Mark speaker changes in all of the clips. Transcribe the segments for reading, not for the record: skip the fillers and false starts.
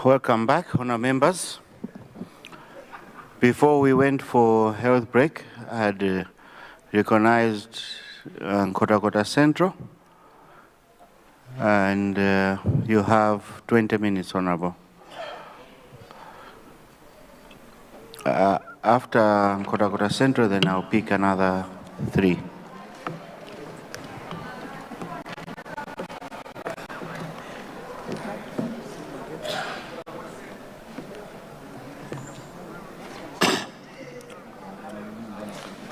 Speaker 1: Welcome back, honour members. Before we went for health break, I had recognized Nkota Central, and you have 20 minutes, Honourable. After Nkota Central, then I'll pick another 3.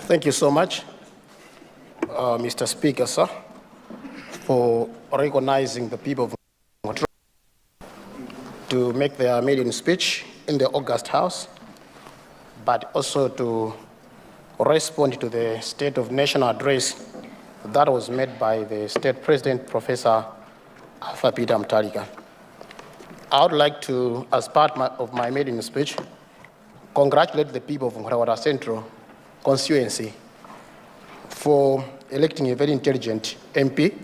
Speaker 2: Thank you so much, Mr. Speaker, sir, for recognizing the people of to make their maiden speech in the August House, but also to respond to the State of National Address that was made by the State President, Professor Alpha Peter Mutharika. I would like to, as part of my maiden speech, congratulate the people of Nkota Central constituency for electing a very intelligent MP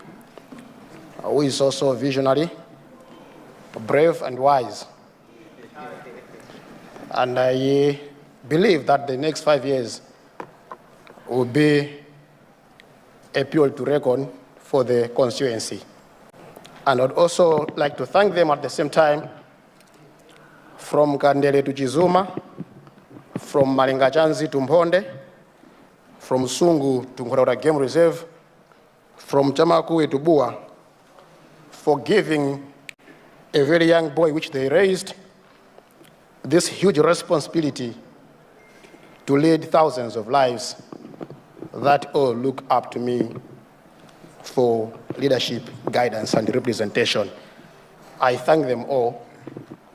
Speaker 2: who is also visionary, brave and wise. And I believe that the next 5 years will be a period to reckon for the constituency. And I'd also like to thank them at the same time, from Kandele to Chizuma, from Malingachanzi to Mphonde, from Sungu to Nkota Game Reserve, from Chamakuwe to Bua, for giving a very young boy, which they raised, this huge responsibility to lead thousands of lives that all look up to me for leadership, guidance, and representation. I thank them all,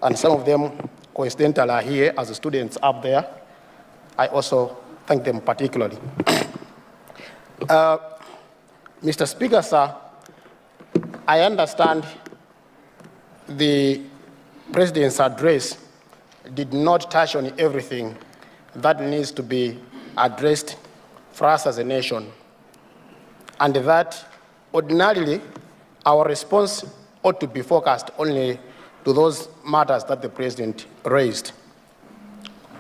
Speaker 2: and some of them coincidentally are here as students up there. I also thank them particularly. Mr. Speaker, sir, I understand the President's address did not touch on everything that needs to be addressed for us as a nation, and that ordinarily our response ought to be focused only to those matters that the President raised.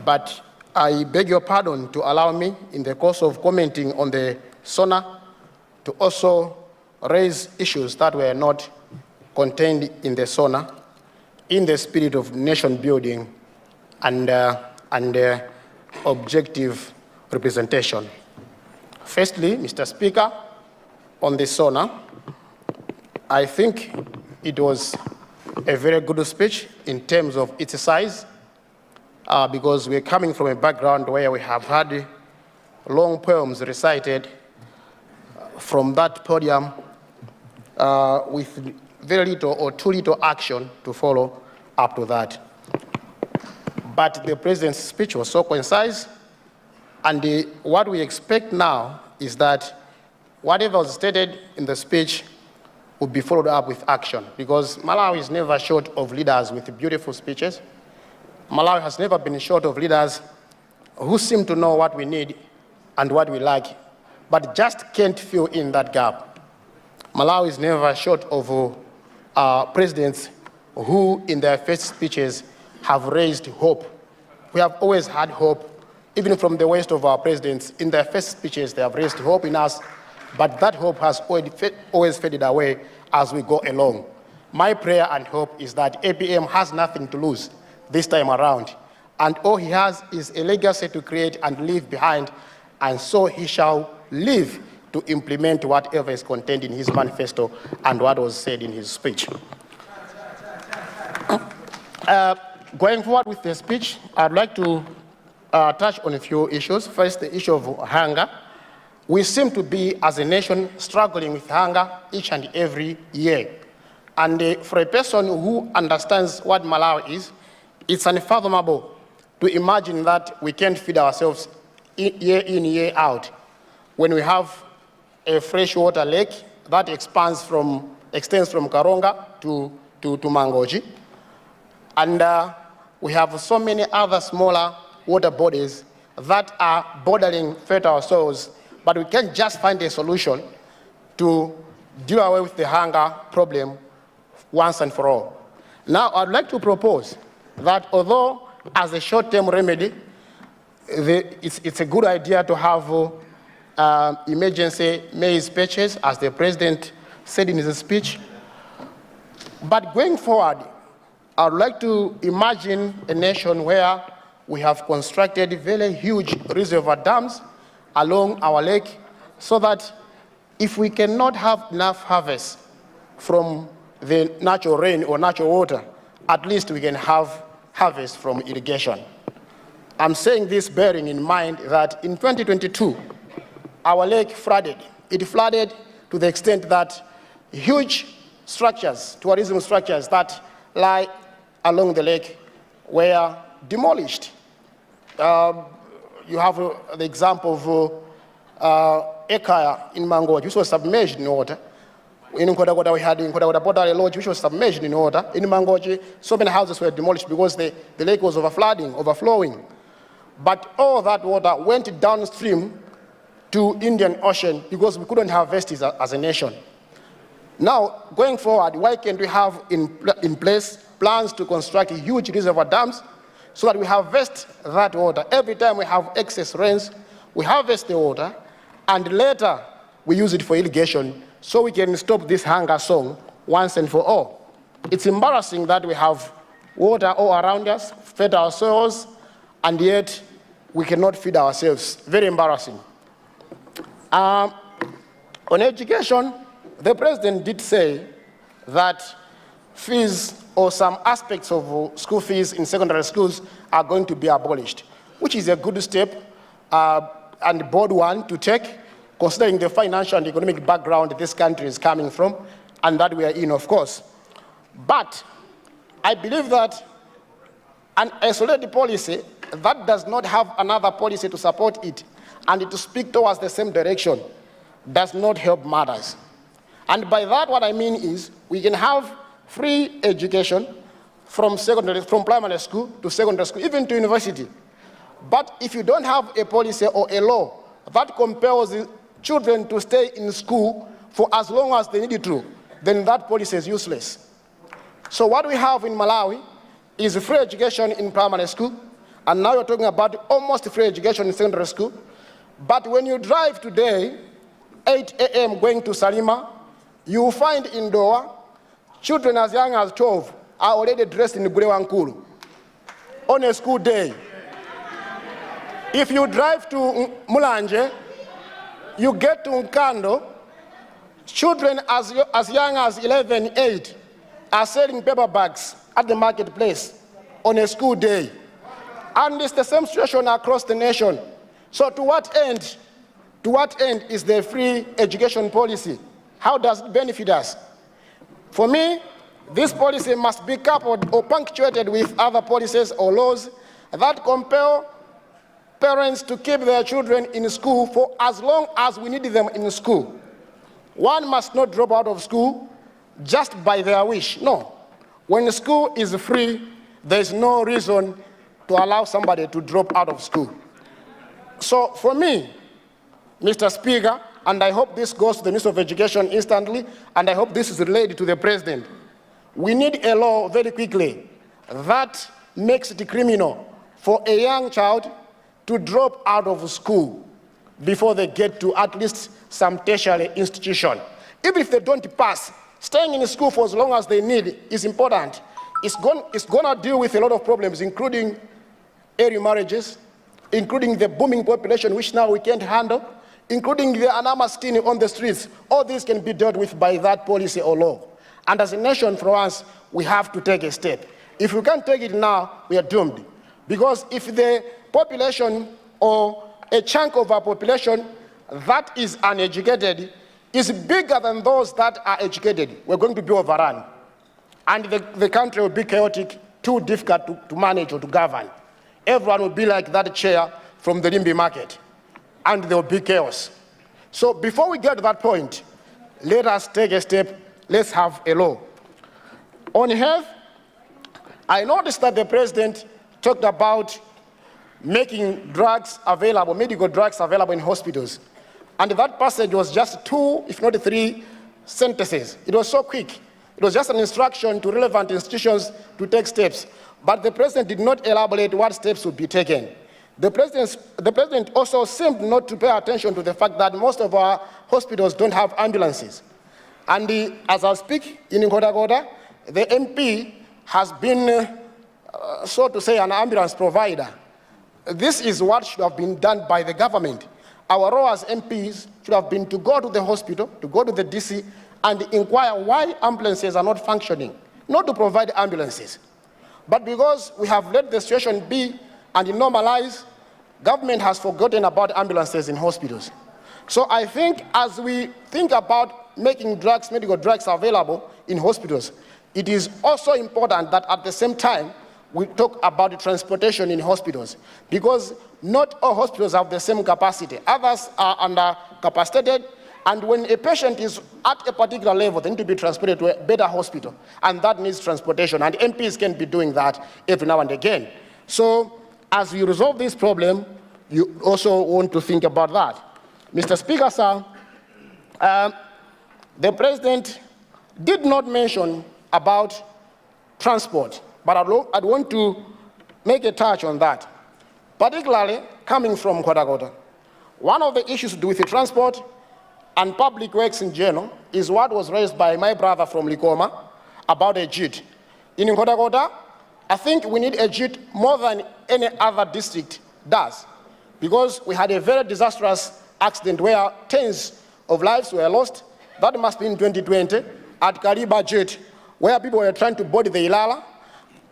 Speaker 2: But I beg your pardon to allow me, in the course of commenting on the SONA, to also raise issues that were not contained in the SONA in the spirit of nation building and objective representation. Firstly, Mr. Speaker, on the SONA, I think it was a very good speech in terms of its size, because we're coming from a background where we have had long poems recited from that podium with very little or too little action to follow up to that. But the President's speech was so concise, and what we expect now is that whatever was stated in the speech will be followed up with action, because Malawi is never short of leaders with beautiful speeches. Malawi has never been short of leaders who seem to know what we need and what we lack, but just can't fill in that gap. Malawi is never short of presidents who, in their first speeches, have raised hope. We have always had hope, even from the worst of our presidents. In their first speeches, they have raised hope in us, but that hope has always faded away as we go along. My prayer and hope is that APM has nothing to lose this time around, and all he has is a legacy to create and leave behind, and so he shall live to implement whatever is contained in his manifesto and what was said in his speech. Going forward with the speech, I'd like to touch on a few issues. First, the issue of hunger. We seem to be, as a nation, struggling with hunger each and every year. And for a person who understands what Malawi is, it's unfathomable to imagine that we can't feed ourselves year in, year out, when we have a freshwater lake that extends from Karonga to Mangochi. And we have so many other smaller water bodies that are bordering fertile soils, but we can't just find a solution to do away with the hunger problem once and for all. Now, I'd like to propose that although as a short-term remedy, it's a good idea to have emergency maize purchase, as the president said in his speech. But going forward, I'd like to imagine a nation where we have constructed very huge reservoir dams along our lake, so that if we cannot have enough harvest from the natural rain or natural water, at least we can have harvest from irrigation. I'm saying this bearing in mind that in 2022, our lake flooded. It flooded to the extent that huge structures, tourism structures that lie along the lake were demolished. You have the example of Ekaya in Mangochi, which was submerged in water. In Nkodakoda, we had in Nkodakoda Pottery Lodge, which was submerged in water. In Mangochi, so many houses were demolished because the lake was overflowing. But all that water went downstream to Indian Ocean because we couldn't harvest it as a nation. Now, going forward, why can't we have in place plans to construct huge reservoir dams so that we harvest that water? Every time we have excess rains, we harvest the water, and later we use it for irrigation so we can stop this hunger song once and for all. It's embarrassing that we have water all around us, fed our soils, and yet we cannot feed ourselves. Very embarrassing. On education, the president did say that fees or some aspects of school fees in secondary schools are going to be abolished, which is a good step and a bold one to take, considering the financial and economic background this country is coming from and that we are in, of course. But I believe that an isolated policy that does not have another policy to support it and to speak towards the same direction does not help matters. And by that, what I mean is we can have free education from primary school to secondary school, even to university. But if you don't have a policy or a law that compels children to stay in school for as long as they need it to, then that policy is useless. So what we have in Malawi is free education in primary school, and now you're talking about almost free education in secondary school. But when you drive today, 8 a.m. going to Salima, you will find indoor children as young as 12 are already dressed in Gulewankulu on a school day. If you drive to Mulanje, you get to Nkando, children as young as 11, 8 are selling paper bags at the marketplace on a school day. And it's the same situation across the nation. So to what end is the free education policy? How does it benefit us? For me, this policy must be coupled or punctuated with other policies or laws that compel parents to keep their children in school for as long as we need them in school. One must not drop out of school just by their wish. No. When school is free, there is no reason to allow somebody to drop out of school. So for me, Mr. Speaker, and I hope this goes to the Minister of Education instantly, and I hope this is relayed to the President, we need a law very quickly that makes it criminal for a young child to drop out of school before they get to at least some tertiary institution. Even if they don't pass, staying in school for as long as they need is important. It's going to deal with a lot of problems, including early marriages, including the booming population, which now we can't handle, including the anonymous skinny on the streets. All these can be dealt with by that policy or law. And as a nation, for once, we have to take a step. If we can't take it now, we are doomed. Because if the population or a chunk of our population that is uneducated is bigger than those that are educated, we're going to be overrun. And the country will be chaotic, too difficult to manage or to govern. Everyone will be like that chair from the Limbi market, and there will be chaos. So before we get to that point, let us take a step. Let's have a law. On health, I noticed that the president talked about making drugs available, medical drugs available in hospitals. And that passage was just 2, if not 3 sentences. It was so quick. It was just an instruction to relevant institutions to take steps. But the president did not elaborate what steps would be taken. The president also seemed not to pay attention to the fact that most of our hospitals don't have ambulances. And as I speak in Nkhotakota, the MP has been, so to say, an ambulance provider. This is what should have been done by the government. Our role as MPs should have been to go to the hospital, to go to the DC, and inquire why ambulances are not functioning, not to provide ambulances. But because we have let the situation be and normalize, government has forgotten about ambulances in hospitals. So I think as we think about making drugs, medical drugs available in hospitals, it is also important that at the same time, we talk about the transportation in hospitals, because not all hospitals have the same capacity. Others are undercapacitated, and when a patient is at a particular level, they need to be transported to a better hospital, and that needs transportation, and MPs can be doing that every now and again. So as we resolve this problem, you also want to think about that. Mr. Speaker, sir, the president did not mention about transport, but I'd want to make a touch on that, particularly coming from Nkhotakota. One of the issues to do with the transport and public works in general is what was raised by my brother from Likoma about a JIT. In Nkhotakota, I think we need a JIT more than any other district does, because we had a very disastrous accident where tens of lives were lost. That must be in 2020 at Kariba JIT, where people were trying to board the Ilala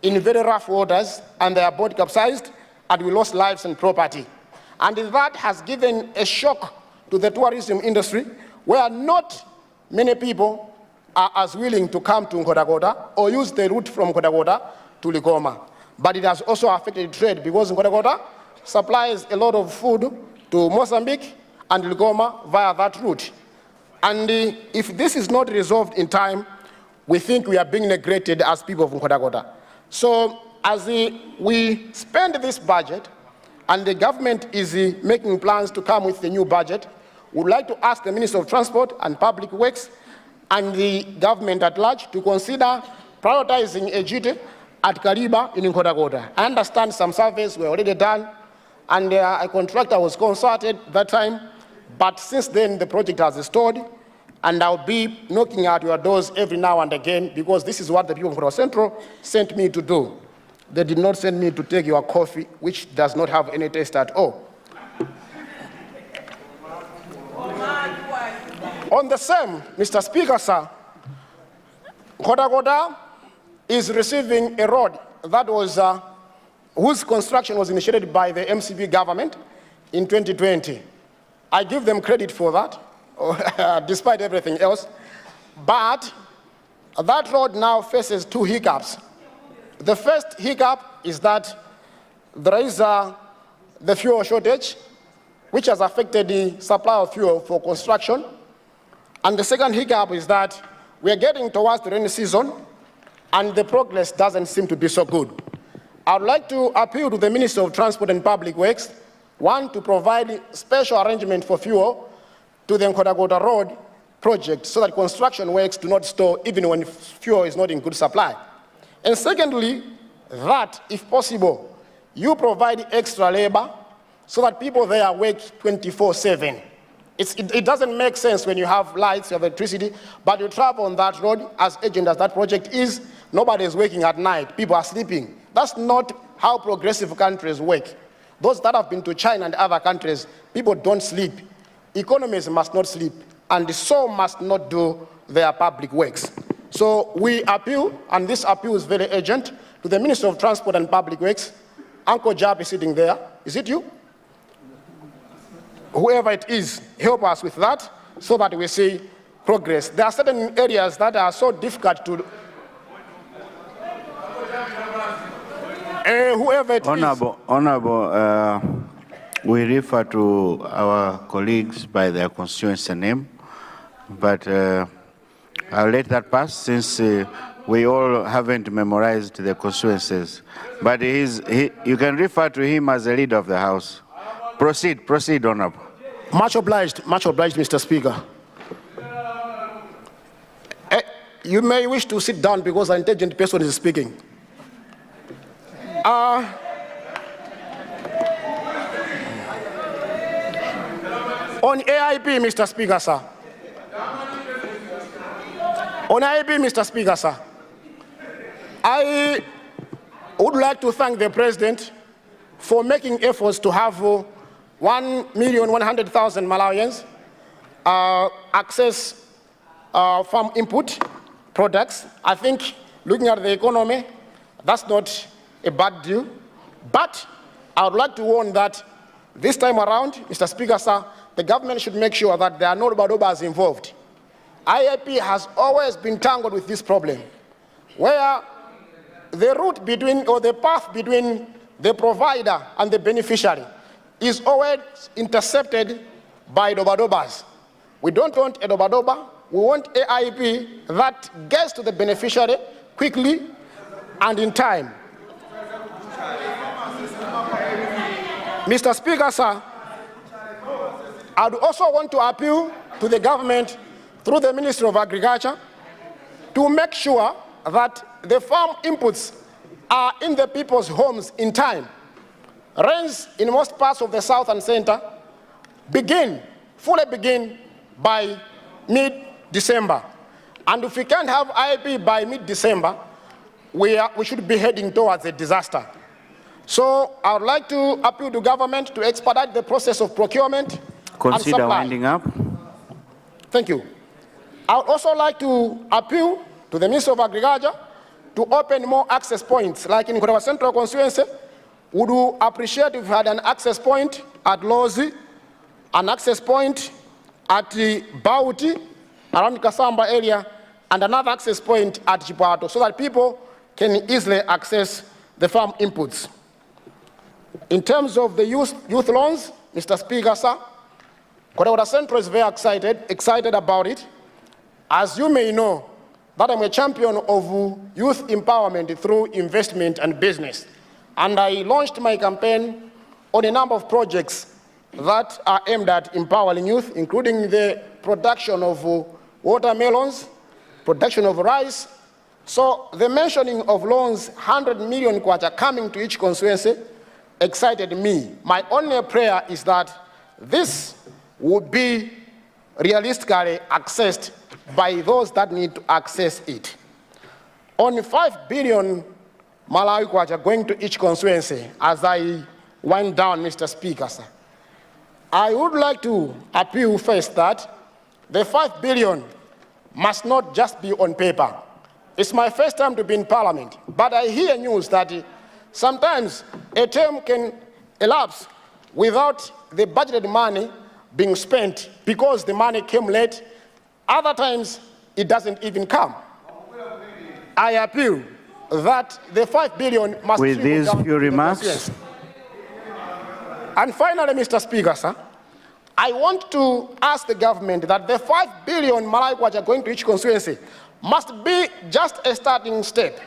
Speaker 2: in very rough waters, and their boat capsized, and we lost lives and property. And that has given a shock to the tourism industry, where not many people are as willing to come to Nkhotakota or use the route from Nkhotakota to Likoma. But it has also affected trade, because Nkhotakota supplies a lot of food to Mozambique and Likoma via that route. And if this is not resolved in time, we think we are being neglected as people of Nkhotakota. So as we spend this budget, and the government is making plans to come with the new budget, we would like to ask the Minister of Transport and Public Works and the government at large to consider prioritizing a JIT at Kariba in Nkhotakota. I understand some surveys were already done, and a contractor was consulted that time, but since then the project has stalled, and I'll be knocking at your doors every now and again, because this is what the people of Nkhotakota Central sent me to do. They did not send me to take your coffee, which does not have any taste at all. On the same, Mr. Speaker, sir, Nkhotakota is receiving a road that was, whose construction was initiated by the MCP government in 2020. I give them credit for that, despite everything else. But that road now faces two hiccups. The first hiccup is that there is the fuel shortage, which has affected the supply of fuel for construction. And the second hiccup is that we are getting towards the rainy season, and the progress doesn't seem to be so good. I would like to appeal to the Minister of Transport and Public Works, one, to provide special arrangement for fuel to the Nkhotakota Road project, so that construction works do not stall even when fuel is not in good supply. And secondly, that, if possible, you provide extra labor so that people there work 24/7. It doesn't make sense when you have lights, you have electricity, but you travel on that road, as urgent as that project is, nobody is working at night, people are sleeping. That's not how progressive countries work. Those that have been to China and other countries, people don't sleep. Economies must not sleep, and so must not do their public works. So we appeal, and this appeal is very urgent, to the Minister of Transport and Public Works. Uncle Jab is sitting there. Is it you? Whoever it is, help us with that so that we see progress. There are certain areas that are so difficult to... whoever it is.
Speaker 1: Honorable, we refer to our colleagues by their constituency name, but I'll let that pass since we all haven't memorized the constituencies. But you can refer to him as the leader of the House. Proceed, Honorable. Much obliged,
Speaker 2: Mr. Speaker. You may wish to sit down because an intelligent person is speaking. On AIP, Mr. Speaker, sir. On AIP, Mr. Speaker, sir. I would like to thank the President for making efforts to have 1,100,000 Malawians access farm input products. I think looking at the economy, that's not a bad deal. But I would like to warn that this time around, Mr. Speaker, sir, the government should make sure that there are no robadobas involved. IIP has always been tangled with this problem, where the route between, or the path between the provider and the beneficiary is always intercepted by robadobas. We don't want a robadoba, we want AIP that gets to the beneficiary quickly and in time. Mr. Speaker, sir, I would also want to appeal to the government through the Ministry of Agriculture to make sure that the farm inputs are in the people's homes in time. Rains in most parts of the south and center fully begin by mid-December. And if we can't have IIP by mid-December, we should be heading towards a disaster. So I would like to appeal to government to expedite the process of procurement.
Speaker 1: Consider winding up.
Speaker 2: Thank you. I would also like to appeal to the Minister of Agriculture to open more access points, like in our central constituency. Would you appreciate if we had an access point at Lozi, an access point at the Bauti, around Kasamba area, and another access point at Chipato, so that people can easily access the farm inputs. In terms of the youth loans, Mr. Speaker, sir, Korea Central is very excited about it. As you may know, that I'm a champion of youth empowerment through investment and business. And I launched my campaign on a number of projects that are aimed at empowering youth, including the production of watermelons, production of rice. So the mentioning of loans, 100 million kwacha coming to each constituency, excited me. My only prayer is that this would be realistically accessed by those that need to access it. Only 5 billion Malawi kwacha going to each constituency. As I wind down, Mr. Speaker, sir, I would like to appeal first that the 5 billion must not just be on paper. It's my first time to be in Parliament, but I hear news that sometimes a term can elapse without the budgeted money being spent because the money came late. Other times, it doesn't even come. I appeal that the 5 billion must be...
Speaker 1: With these few remarks.
Speaker 2: And finally, Mr. Speaker, sir, I want to ask the government that the 5 billion Malawi kwacha going to each constituency must be just a starting step.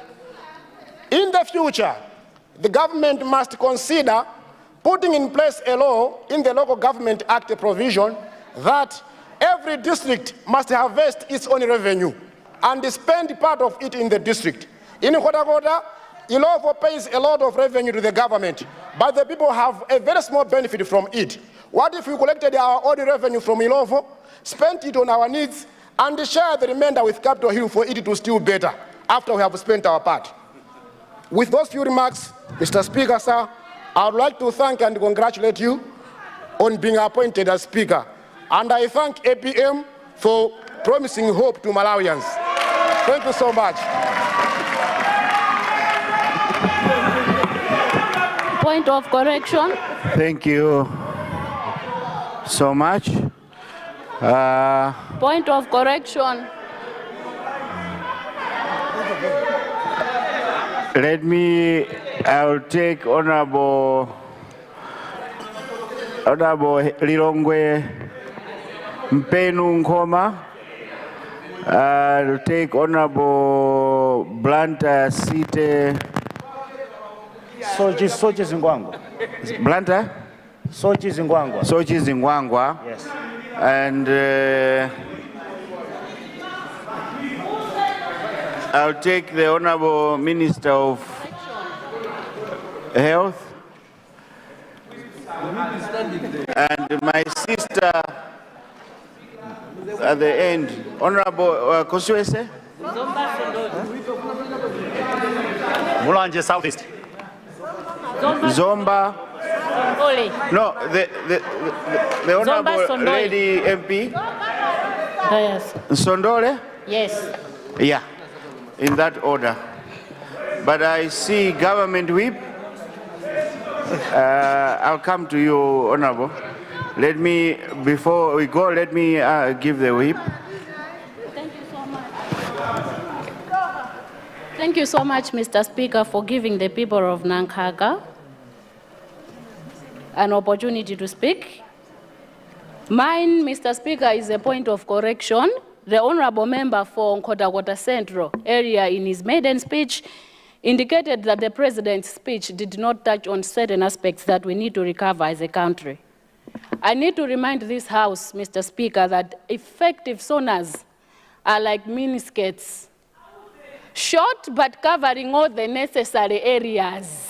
Speaker 2: In the future, the government must consider putting in place a law in the Local Government Act provision that every district must harvest its own revenue and spend part of it in the district. In Kotakota, Ilovo pays a lot of revenue to the government, but the people have a very small benefit from it. What if we collected our own revenue from Ilovo, spent it on our needs, and share the remainder with Capitol Hill for it to still better after we have spent our part? With those few remarks, Mr. Speaker, sir, I would like to thank and congratulate you on being appointed as Speaker. And I thank APM for promising hope to Malawians. Thank you so much.
Speaker 3: Point of correction.
Speaker 1: Thank you so much.
Speaker 3: Point of correction.
Speaker 1: I'll take Honorable Lilongwe Mpenu Nkoma. I'll take Honorable Blanta Site.
Speaker 4: Sochi Zingwangwa.
Speaker 1: Blanta?
Speaker 4: Sochi Zingwangwa.
Speaker 1: Sochi Zingwangwa.
Speaker 4: Yes.
Speaker 1: And I'll take the Honorable Minister of Health and my sister at the end, Honorable Kosuese.
Speaker 4: Mulanje Southeast.
Speaker 1: Zomba.
Speaker 3: Ole.
Speaker 1: No, the Honorable
Speaker 3: Sondole.
Speaker 1: Lady MP.
Speaker 3: Yes.
Speaker 1: Sondole?
Speaker 3: Yes.
Speaker 1: Yeah, in that order. But I see Government Whip. I'll come to you, Honorable. Let me, before we go, let me give the whip.
Speaker 3: Thank you so much. Thank you so much, Mr. Speaker, for giving the people of Nankaga an opportunity to speak. Mine, Mr. Speaker, is a point of correction. The honorable member for Nkhotakota Central area in his maiden speech indicated that the president's speech did not touch on certain aspects that we need to recover as a country. I need to remind this House, Mr. Speaker, that effective sonas are like miniskirts, short but covering all the necessary areas.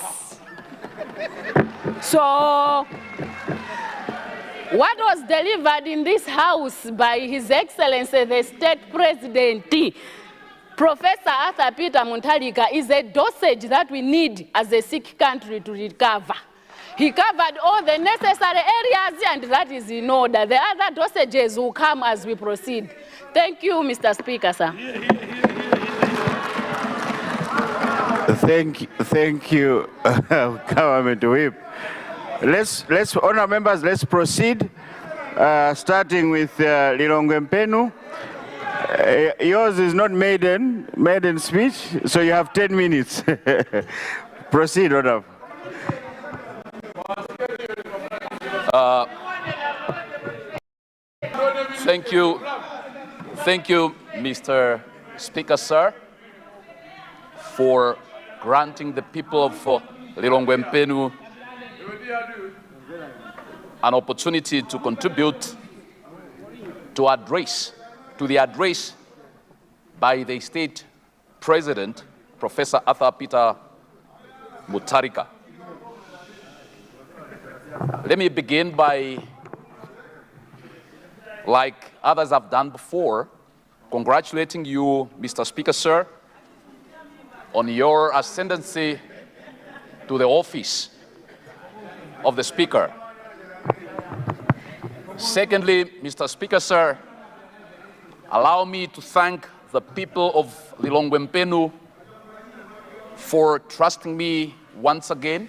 Speaker 3: So, what was delivered in this House by His Excellency, the State President, Professor Arthur Peter Mutharika, is a dosage that we need as a sick country to recover. He covered all the necessary areas, and that is in order. The other dosages will come as we proceed. Thank you, Mr. Speaker, sir.
Speaker 1: Thank you, Government Whip. Let's honor members. Let's proceed. Starting with Lilongwe Mpenu. Yours is not maiden speech, so you have 10 minutes. Proceed, Honorable.
Speaker 5: Thank you, Mr. Speaker, sir, for granting the people of Lilongwe Mpenu an opportunity to contribute to the address by the State President, Professor Arthur Peter Mutharika. Let me begin by, like others have done before, congratulating you, Mr. Speaker, sir, on your ascendancy to the office of the Speaker. Secondly, Mr. Speaker, sir, allow me to thank the people of Lilongwe Mpenu for trusting me once again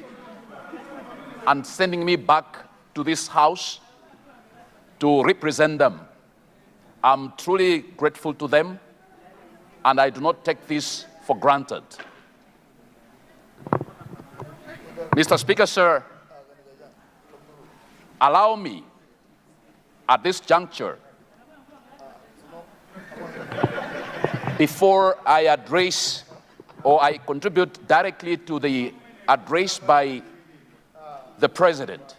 Speaker 5: and sending me back to this House to represent them. I'm truly grateful to them, and I do not take this for granted. Mr. Speaker, sir, allow me at this juncture, before I address or I contribute directly to the address by the President,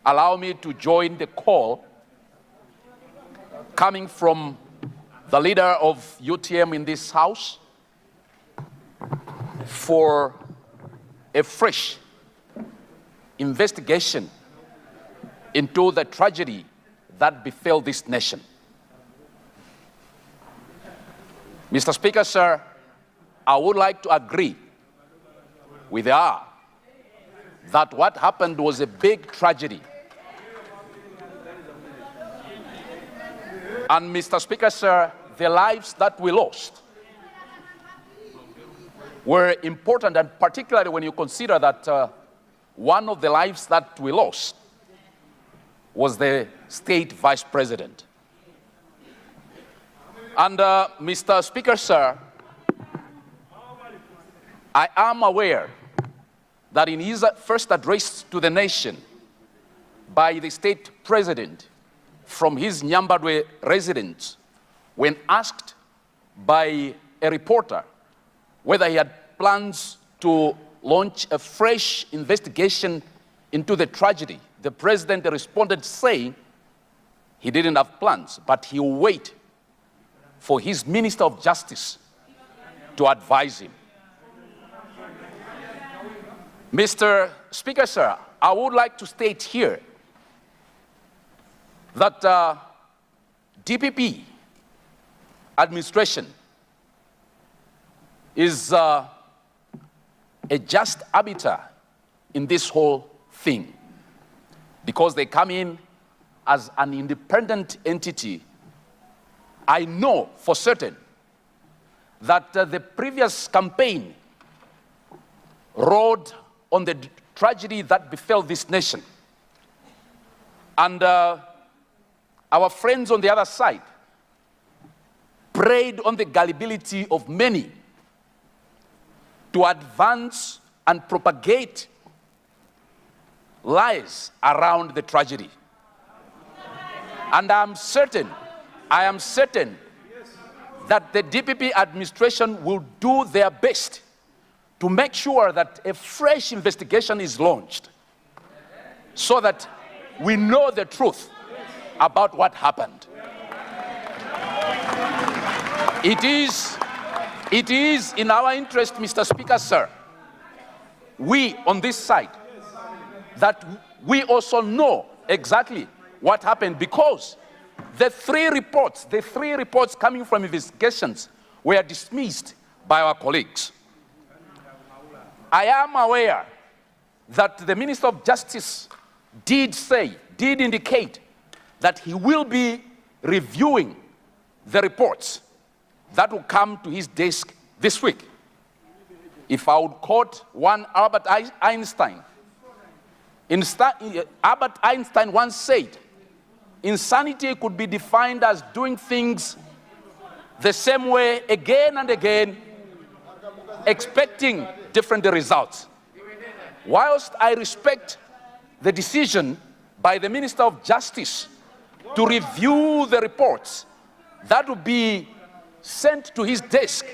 Speaker 5: allow me to join the call coming from the leader of UTM in this House for a fresh investigation into the tragedy that befell this nation. Mr. Speaker, sir, I would like to agree with her that what happened was a big tragedy. And Mr. Speaker, sir, the lives that we lost were important, and particularly when you consider that one of the lives that we lost was the State Vice President. And Mr. Speaker, sir, I am aware that in his first address to the nation by the State President from his Nyambadwe residence, when asked by a reporter whether he had plans to launch a fresh investigation into the tragedy, the President responded saying he didn't have plans, but he will wait for his Minister of Justice to advise him. Mr. Speaker, sir, I would like to state here that DPP administration is a just arbiter in this whole thing, because they come in as an independent entity. I know for certain that the previous campaign rode on the tragedy that befell this nation. And our friends on the other side preyed on the gullibility of many to advance and propagate lies around the tragedy. And I am certain that the DPP administration will do their best to make sure that a fresh investigation is launched so that we know the truth about what happened. It is in our interest, Mr. Speaker, sir, we on this side, that we also know exactly what happened, because the three reports coming from investigations were dismissed by our colleagues. I am aware that the Minister of Justice did indicate that he will be reviewing the reports that will come to his desk this week. If I would quote one Albert Einstein, Albert Einstein once said, insanity could be defined as doing things the same way again and again, expecting different results. Whilst I respect the decision by the Minister of Justice to review the reports that will be sent to his desk,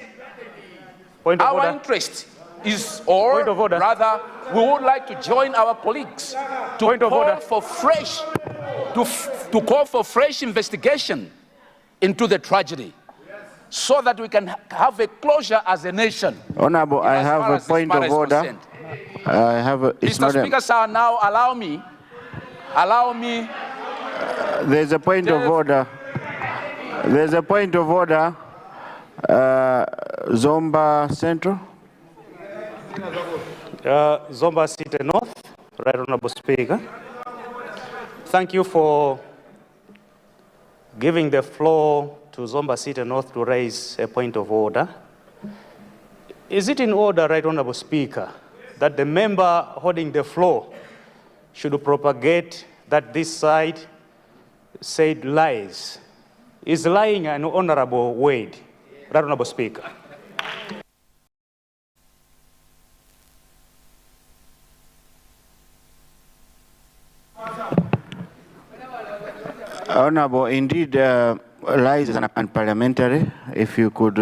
Speaker 5: our interest is, or rather, we would like to join our colleagues to call for fresh investigation into the tragedy, so that we can have a closure as a nation.
Speaker 1: Honorable, I have a point of order.
Speaker 5: Mr. Speaker, sir, now allow me.
Speaker 1: There's a point of order. There's a point of order. Zomba Central.
Speaker 6: Zomba City North, Right Honorable Speaker. Thank you for giving the floor to Zomba City North to raise a point of order. Is it in order, Right Honorable Speaker, that the member holding the floor should propagate that this side said lies? Is lying an honorable word, Right Honorable Speaker?
Speaker 1: Honorable, indeed, lies is unparliamentary. If you could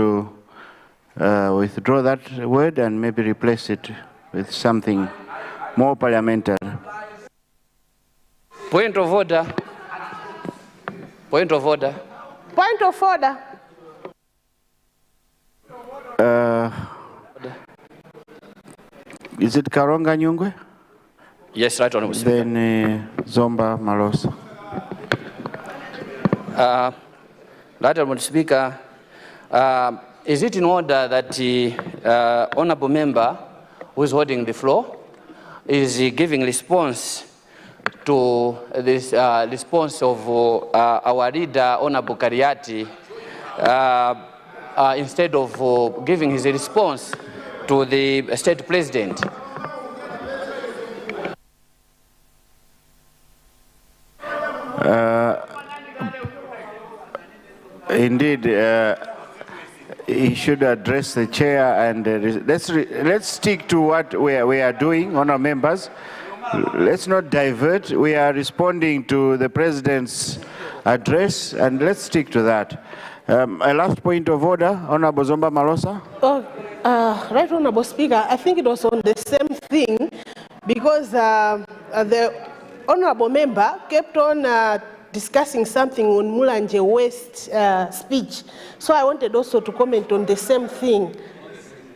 Speaker 1: withdraw that word and maybe replace it with something more parliamentary.
Speaker 7: Point of order. Point of order.
Speaker 8: Point of order.
Speaker 1: Is it Karonga Nyungwe?
Speaker 7: Yes, Right Honorable Speaker.
Speaker 1: Then Zomba Malosa.
Speaker 7: Right Honorable Speaker, is it in order that the honorable member who is holding the floor is giving response to this response of our leader, Honorable Kariati, instead of giving his response to the state president?
Speaker 1: Indeed, he should address the chair, and let's stick to what we are doing, honourable members. Let's not divert. We are responding to the president's address, and let's stick to that. A last point of order, Honourable Zomba Malosa.
Speaker 8: Right Honorable Speaker, I think it was on the same thing, because the honorable member kept on discussing something on Mulanje West speech. So I wanted also to comment on the same thing.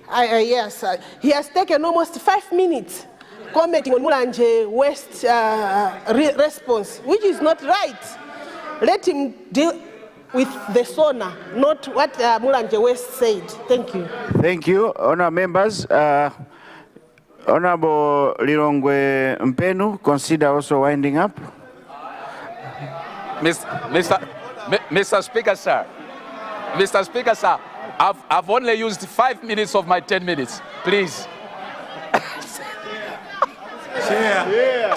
Speaker 8: Yes, he has taken almost 5 minutes commenting on Mulanje West's response, which is not right. Let him deal with the SONA, not what Mulanje West said. Thank you.
Speaker 1: Thank you, honourable members. Honourable Lilongwe Mpenu, consider also winding up.
Speaker 5: Mr. Speaker, sir. Mr. Speaker, sir, I've only used 5 minutes of my 10 minutes. Please.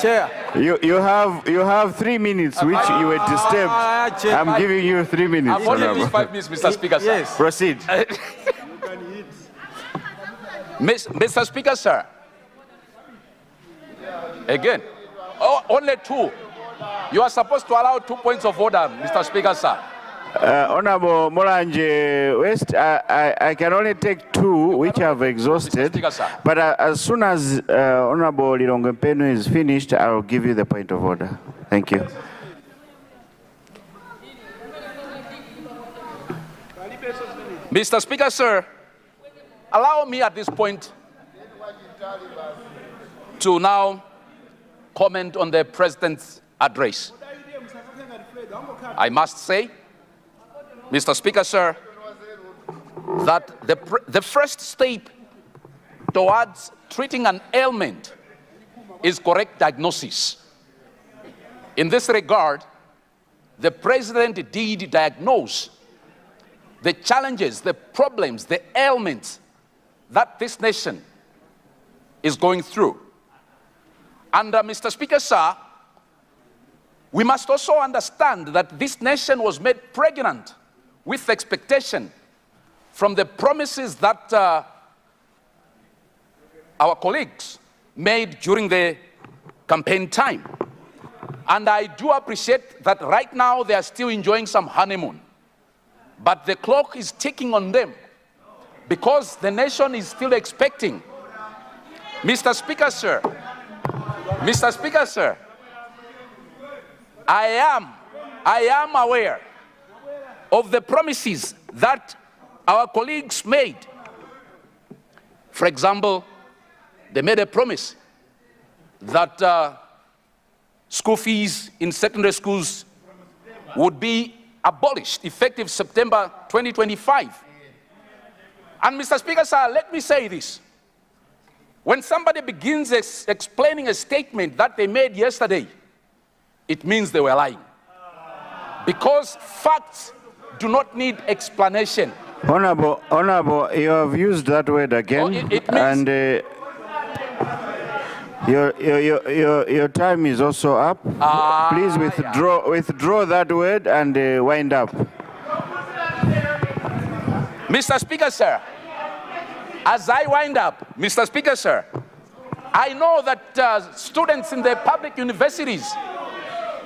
Speaker 1: Chair. You have 3 minutes, which you were disturbed. I'm giving you 3 minutes.
Speaker 5: I've only used 5 minutes, Mr. Speaker, sir.
Speaker 1: Yes. Proceed.
Speaker 5: Mr. Speaker, sir. Again. Oh, only 2. You are supposed to allow 2 points of order, Mr. Speaker, sir.
Speaker 1: Honorable Mulanje West, I can only take 2, which I've exhausted.
Speaker 5: Speaker, sir.
Speaker 1: But as soon as Honorable Lilongwe Mpenu is finished, I will give you the point of order. Thank you.
Speaker 5: Mr. Speaker, sir, allow me at this point to now comment on the President's address. I must say, Mr. Speaker, sir, that the first step towards treating an ailment is correct diagnosis. In this regard, the President did diagnose the challenges, the problems, the ailments that this nation is going through. And Mr. Speaker, sir, we must also understand that this nation was made pregnant with expectation from the promises that our colleagues made during the campaign time. And I do appreciate that right now they are still enjoying some honeymoon. But the clock is ticking on them because the nation is still expecting. Mr. Speaker, sir, Mr. Speaker, sir, I am aware of the promises that our colleagues made. For example, they made a promise that school fees in secondary schools would be abolished effective September 2025. And Mr. Speaker, sir, let me say this. When somebody begins explaining a statement that they made yesterday, it means they were lying. Because facts do not need explanation.
Speaker 1: Honorable, you have used that word again, and your time is also up. Please withdraw that word and wind up.
Speaker 5: Mr. Speaker, sir, as I wind up, Mr. Speaker, sir, I know that students in the public universities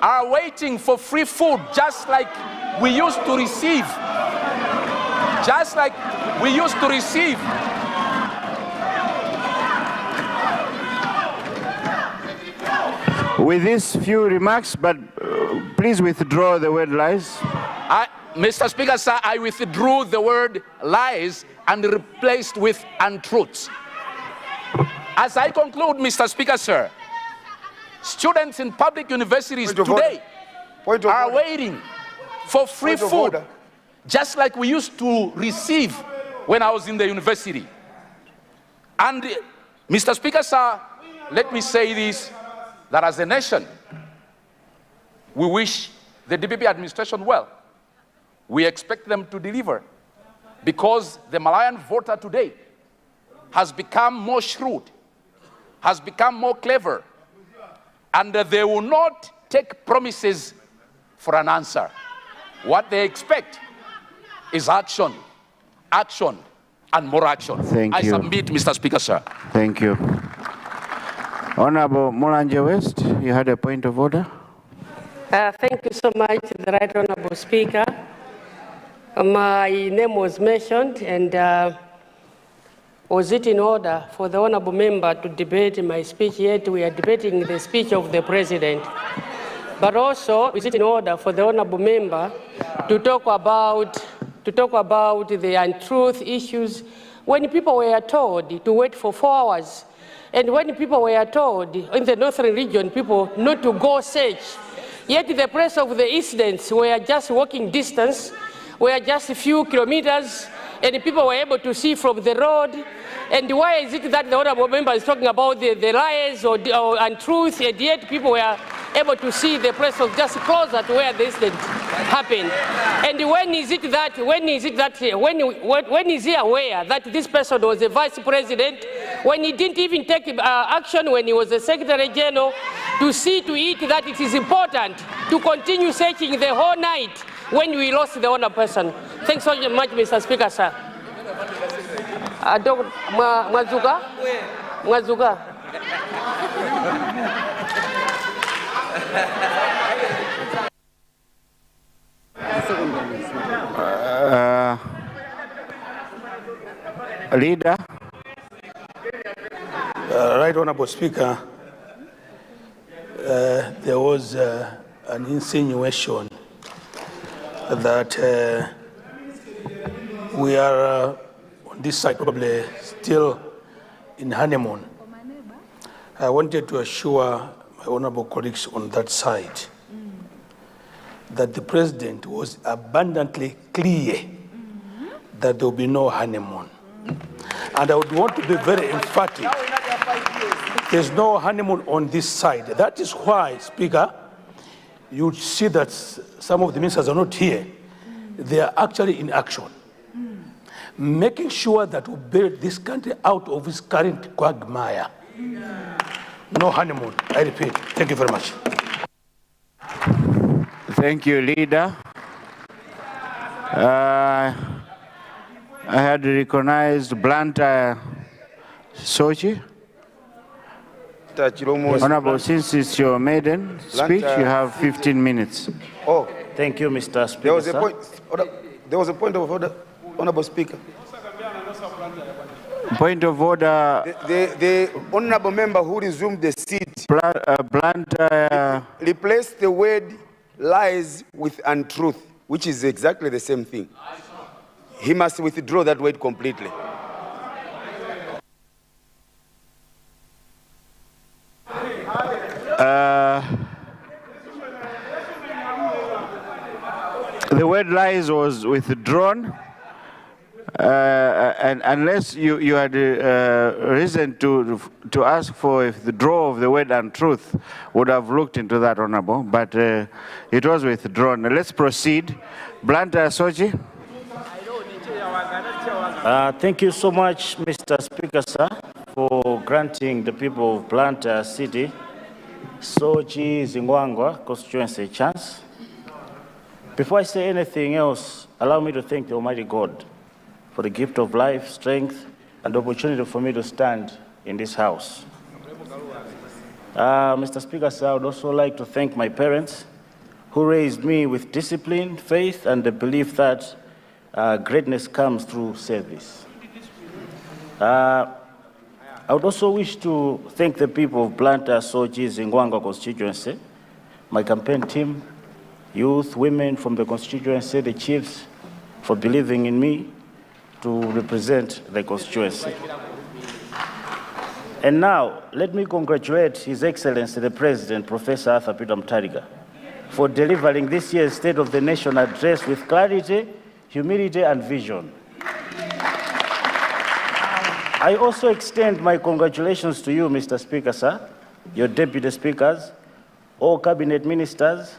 Speaker 5: are waiting for free food just like we used to receive. Just like we used to receive.
Speaker 1: With these few remarks, but please withdraw the word lies.
Speaker 5: Mr. Speaker, sir, I withdrew the word lies and replaced with untruths. As I conclude, Mr. Speaker, sir, students in public universities today are waiting for free food, just like we used to receive when I was in the university. And Mr. Speaker, sir, let me say this, that as a nation, we wish the DPP administration well. We expect them to deliver because the Malawian voter today has become more shrewd, has become more clever, and they will not take promises for an answer. What they expect is action, action, and more action.
Speaker 1: Thank you.
Speaker 5: I submit, Mr. Speaker, sir.
Speaker 1: Thank you. Honorable Mulanje West, you had a point of order.
Speaker 9: Thank you so much, the Right Honorable Speaker. My name was mentioned, and was it in order for the Honorable Member to debate my speech, yet we are debating the speech of the President? But also, is it in order for the Honorable Member to talk about the untruth issues when people were told to wait for 4 hours, and when people were told in the northern region, people not to go search, yet the place of the incidents were just walking distance, were just a few kilometers, and people were able to see from the road. And why is it that the honorable member is talking about the lies or untruth, and yet people were able to see the place of just closer to where the incident happened? And when is he aware that this person was a vice president, when he didn't even take action when he was a secretary general to see to it that it is important to continue searching the whole night when we lost the honorable person? Thanks so much, Mr. Speaker, sir. Mwazuga.
Speaker 1: Leader.
Speaker 10: Right Honorable Speaker, there was an insinuation that we are on this side probably still in honeymoon. I wanted to assure my honorable colleagues on that side that the president was abundantly clear that there will be no honeymoon. And I would want to be very emphatic. There's no honeymoon on this side. That is why, Speaker, you see that some of the ministers are not here. They are actually in action, making sure that we build this country out of its current quagmire. No honeymoon, I repeat. Thank you very much.
Speaker 1: Thank you, Leader. I had recognized Blantyre Sochi. Honorable, since it's your maiden speech, you have 15 minutes.
Speaker 11: Oh,
Speaker 6: thank you, Mr. Speaker.
Speaker 11: There was a point of order, Honorable Speaker.
Speaker 1: Point of order.
Speaker 11: The honorable member who resumed the seat replaced the word lies with untruth, which is exactly the same thing. He must withdraw that word completely.
Speaker 1: The word lies was withdrawn, and unless you had reason to ask for if the draw of the word untruth, would have looked into that, Honorable, but it was withdrawn. Let's proceed. Blantyre Sochi.
Speaker 6: Thank you so much, Mr. Speaker, sir, for granting the people of Blantyre City, Sochi, Zingwangwa constituency a chance. Before I say anything else, allow me to thank the Almighty God for the gift of life, strength, and the opportunity for me to stand in this house. Mr. Speaker, sir, I would also like to thank my parents who raised me with discipline, faith, and the belief that greatness comes through service. I would also wish to thank the people of Blantyre, Sochi, Zingwangwa constituency, my campaign team, youth, women from the constituency, the chiefs, for believing in me to represent the constituency. And now, let me congratulate His Excellency the President, Professor Arthur Peter Mutharika, for delivering this year's State of the Nation address with clarity, humility, and vision. I also extend my congratulations to you, Mr. Speaker, sir, your deputy speakers, all cabinet ministers,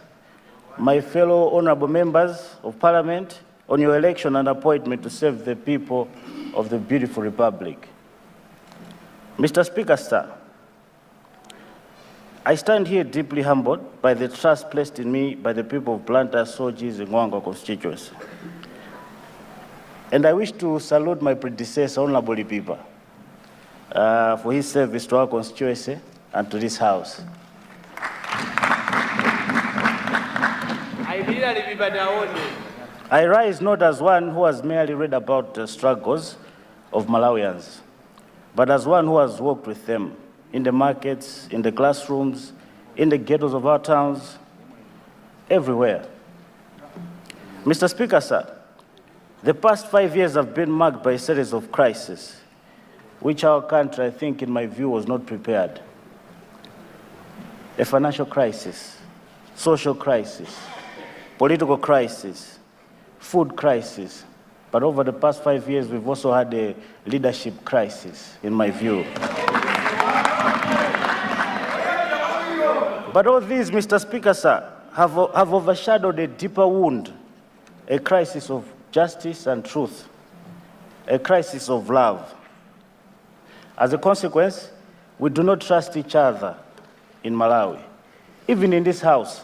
Speaker 6: my fellow honorable members of parliament, on your election and appointment to serve the people of the beautiful republic. Mr. Speaker, sir, I stand here deeply humbled by the trust placed in me by the people of Blantyre, Sochi, Zingwangwa constituency. And I wish to salute my predecessor, Honorable Lipipa, for his service to our constituency and to this house. I rise not as one who has merely read about the struggles of Malawians, but as one who has walked with them in the markets, in the classrooms, in the ghettos of our towns, everywhere. Mr. Speaker, sir,
Speaker 12: The past 5 years have been marked by a series of crises, which our country, I think, in my view, was not prepared. A financial crisis, social crisis, political crisis, food crisis. But over the past 5 years, we've also had a leadership crisis, in my view. But all these, Mr. Speaker, sir, have overshadowed a deeper wound, a crisis of justice and truth, a crisis of love. As a consequence, we do not trust each other in Malawi. Even in this house,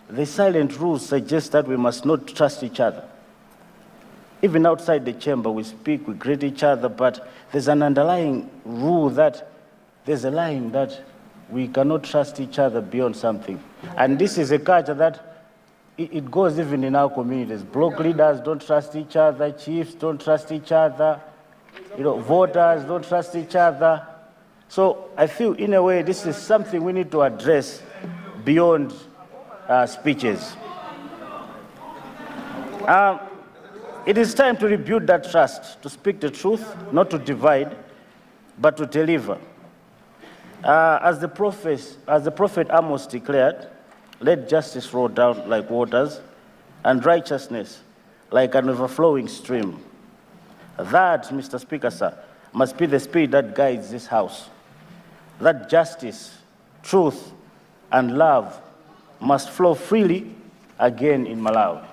Speaker 12: the silent rules suggest that we must not trust each other. Even outside the chamber, we speak, we greet each other, but there's an underlying rule that there's a line that we cannot trust each other beyond something. And this is a culture that it goes even in our communities. Block leaders don't trust each other, chiefs don't trust each other, voters don't trust each other. So I feel, in a way, this is something we need to address beyond speeches. It is time to rebuild that trust, to speak the truth, not to divide, but to deliver. As the prophet Amos declared, let justice roll down like waters, and righteousness like an overflowing stream. That, Mr. Speaker, sir, must be the spirit that guides this House. That justice, truth, and love must flow freely again in Malawi.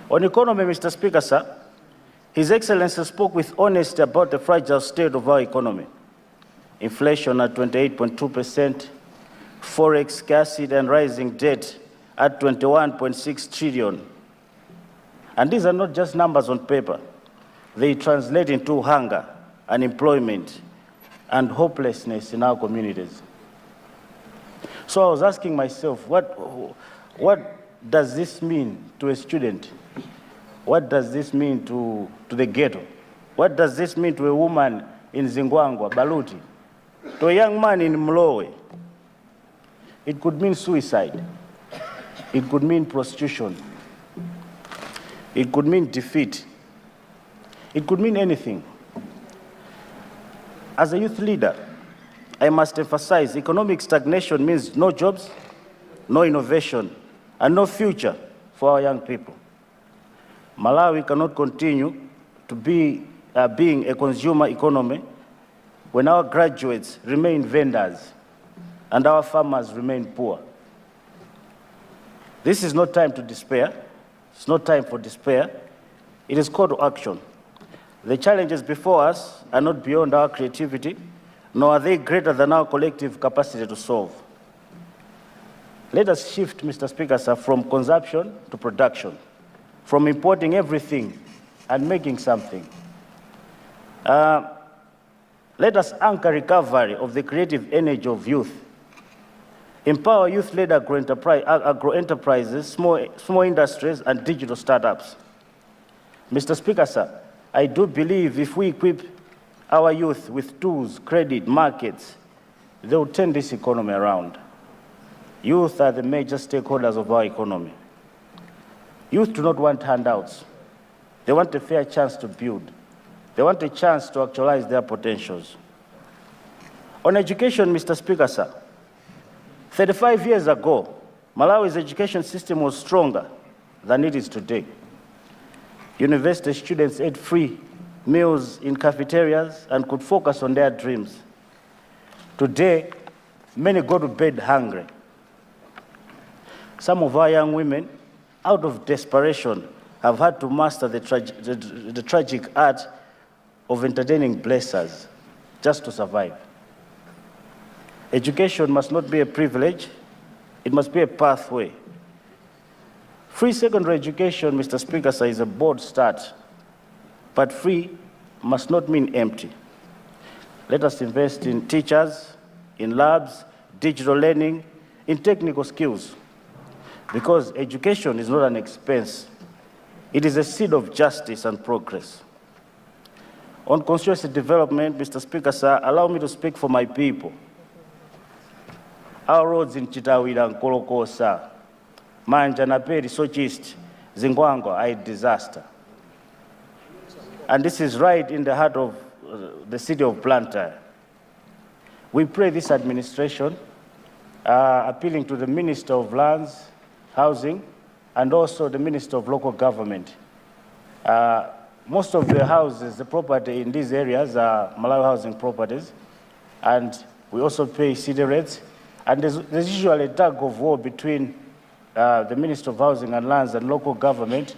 Speaker 12: On economy, Mr. Speaker, sir, His Excellency spoke with honesty about the fragile state of our economy. Inflation at 28.2%, forex scarcity and rising debt at 21.6 trillion. And these are not just numbers on paper. They translate into hunger, unemployment, and hopelessness in our communities. So I was asking myself, what does this mean to a student? What does this mean to the ghetto? What does this mean to a woman in Zingwangwa, Baluti? To a young man in MALAWI? It could mean suicide. It could mean prostitution. It could mean defeat. It could mean anything. As a youth leader, I must emphasize economic stagnation means no jobs, no innovation, and no future for our young people. Malawi cannot continue to be being a consumer economy when our graduates remain vendors and our farmers remain poor. This is not time to despair. It's not time for despair. It is call to action. The challenges before us are not beyond our creativity, nor are they greater than our collective capacity to solve. Let us shift, Mr. Speaker, sir, from consumption to production, from importing everything and making something. Let us anchor recovery of the creative energy of youth. Empower youth-led agro-enterprises, small industries, and digital startups. Mr. Speaker, sir, I do believe if we equip our youth with tools, credit, markets, they will turn this economy around. Youth are the major stakeholders of our economy. Youth do not want handouts. They want a fair chance to build. They want a chance to actualize their potentials. On education, Mr. Speaker, sir, 35 years ago, Malawi's education system was stronger than it is today. University students ate free meals in cafeterias and could focus on their dreams. Today, many go to bed hungry. Some of our young women, out of desperation, have had to master the tragic art of entertaining blessers just to survive. Education must not be a privilege, it must be a pathway. Free secondary education, Mr. Speaker, sir, is a bold start, but free must not mean empty. Let us invest in teachers, in labs, digital learning, in technical skills, because education is not an expense. It is a seed of justice and progress. On constituency development, Mr. Speaker, sir, allow me to speak for my people. Our roads in Chitawira and Kolokosa, Manja, Naperi, Sochist, Zingwango a disaster. And this is right in the heart of the city of Blantyre. We pray this administration, appealing to the Minister of Lands, Housing, and also the Minister of Local Government. Most of the houses, the property in these areas are Malawi housing properties, and we also pay city rates. And there's usually a tug of war between the Minister of Housing and Lands and local government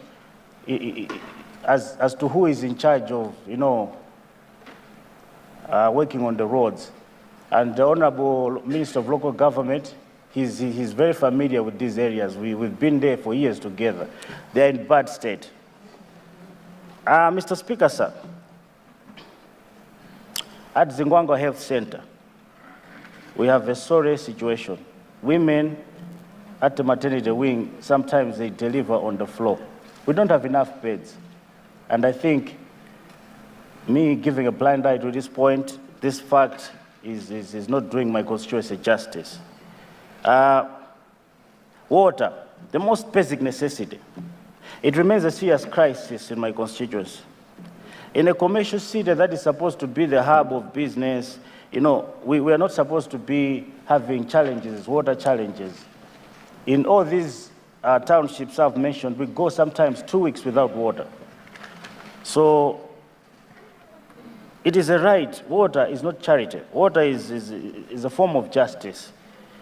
Speaker 12: as to who is in charge of, working on the roads. And the Honorable Minister of Local Government, he's very familiar with these areas. We've been there for years together. They're in bad state. Mr. Speaker, sir, at Zingwango Health Center, we have a sorry situation. Women at the maternity wing, sometimes they deliver on the floor. We don't have enough beds. And I think me giving a blind eye to this point, this fact is not doing my constituency justice. Water, the most basic necessity. It remains a serious crisis in my constituency. In a commercial city that is supposed to be the hub of business, we are not supposed to be having challenges, water challenges. In all these townships I've mentioned, we go sometimes 2 weeks without water. So it is a right. Water is not charity. Water is a form of justice.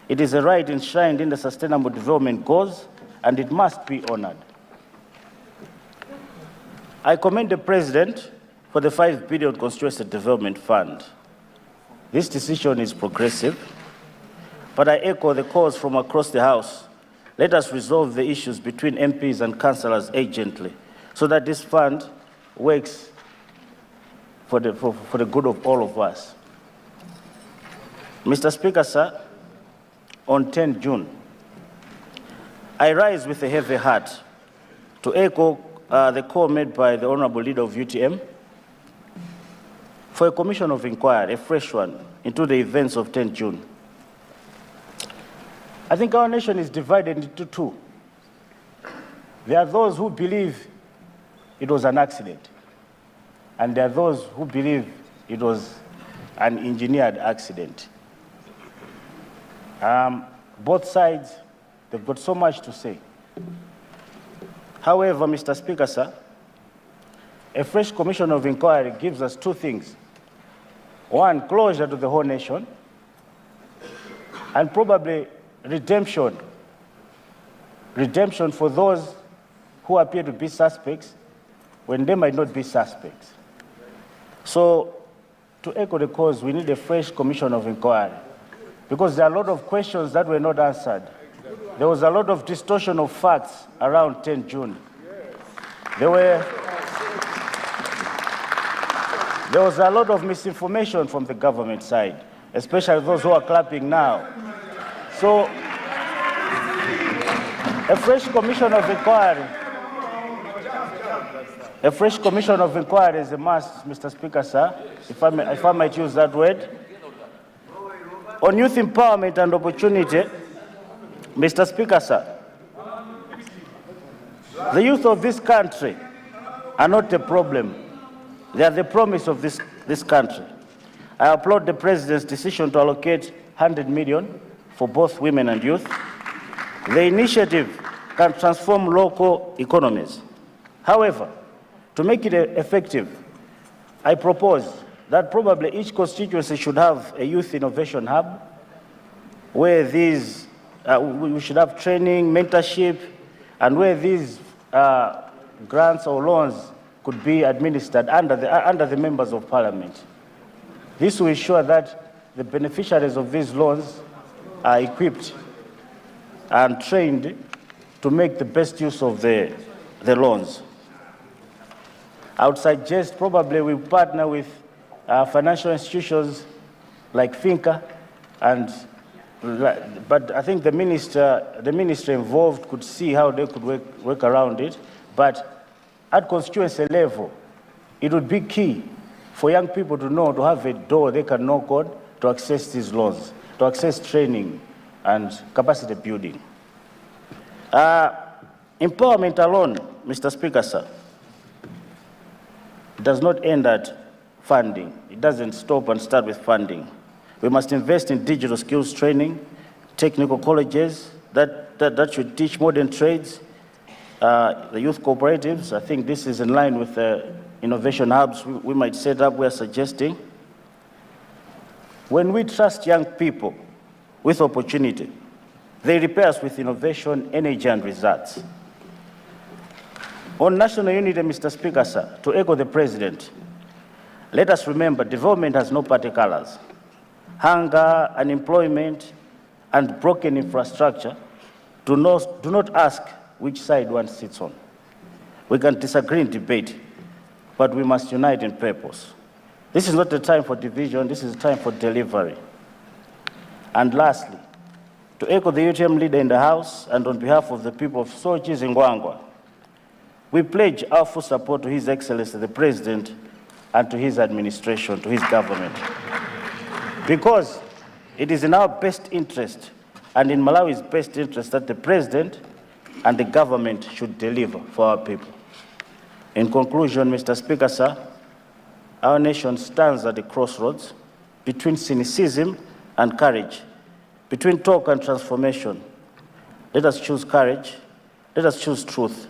Speaker 12: It is a right enshrined in the Sustainable Development Goals, and it must be honored. I commend the President for the 5 billion Constituency Development Fund. This decision is progressive, but I echo the calls from across the House. Let us resolve the issues between MPs and councillors urgently so that this fund works for the good of all of us. Mr. Speaker, sir, on 10 June, I rise with a heavy heart to echo the call made by the Honourable Leader of UTM for a commission of inquiry, a fresh one, into the events of 10 June. I think our nation is divided into two. There are those who believe it was an accident, and there are those who believe it was an engineered accident. Both sides, they've got so much to say. However, Mr. Speaker, sir, a fresh commission of inquiry gives us 2 things. One, closure to the whole nation, and probably redemption. Redemption for those who appear to be suspects when they might not be suspects. So, to echo the cause, we need a fresh commission of inquiry, because there are a lot of questions that were not answered. There was a lot of distortion of facts around 10 June. There was a lot of misinformation from the government side, especially those who are clapping now. So, a fresh commission of inquiry is a must, Mr. Speaker, sir, if I might use that word. On youth empowerment and opportunity, Mr. Speaker, sir, the youth of this country are not a problem. They are the promise of this country. I applaud the President's decision to allocate 100 million for both women and youth. The initiative can transform local economies. However, to make it effective, I propose that probably each constituency should have a youth innovation hub where we should have training, mentorship, and where these grants or loans could be administered under the members of parliament. This will ensure that the beneficiaries of these loans are equipped and trained to make the best use of the loans. I would suggest probably we partner with financial institutions like Finca, but I think the minister involved could see how they could work around it. But at constituency level, it would be key for young people to know, to have a door they can knock on to access these loans, to access training and capacity building. Empowerment alone, Mr. Speaker, sir, does not end at funding. It doesn't stop and start with funding. We must invest in digital skills training, technical colleges that should teach modern trades, the youth cooperatives. I think this is in line with the innovation hubs we might set up, we're suggesting. When we trust young people with opportunity, they repay us with innovation, energy, and results. On national unity, Mr. Speaker, sir, to echo the President, let us remember development has no party colors. Hunger, unemployment, and broken infrastructure do not ask which side one sits on. We can disagree in debate, but we must unite in purpose. This is not the time for division, this is the time for delivery. And lastly, to echo the UTM leader in the House and on behalf of the people of Sochi Zingwangwa, we pledge our full support to His Excellency the President and to his administration, to his government. Because it is in our best interest and in Malawi's best interest that the President and the government should deliver for our people. In conclusion, Mr. Speaker, sir, our nation stands at the crossroads between cynicism and courage, between talk and transformation. Let us choose courage, let us choose truth,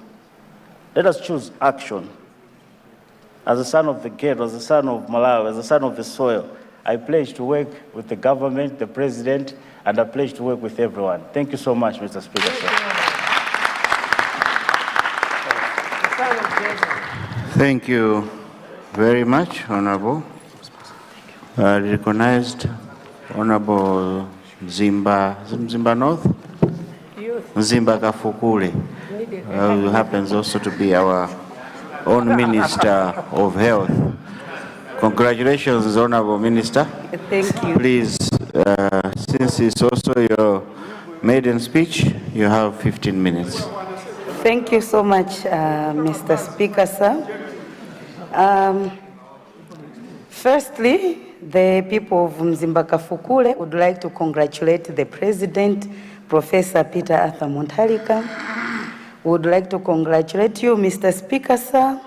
Speaker 12: let us choose action. As a son of the ghetto, as a son of Malawi, as a son of the soil, I pledge to work with the government, the President, and I pledge to work with everyone. Thank you so much, Mr. Speaker, sir.
Speaker 1: Thank you very much, Honorable. Recognized Honorable Zimba North, Zimba Kafukule, who happens also to be our own Minister of Health. Congratulations, Honorable Minister.
Speaker 13: Thank you.
Speaker 1: Please, since it's also your maiden speech, you have 15 minutes.
Speaker 13: Thank you so much, Mr. Speaker, sir. Firstly, the people of Mzimba-Kafukule would like to congratulate the President, Professor Peter Arthur Mutharika. Would like to congratulate you, Mr. Speaker, sir,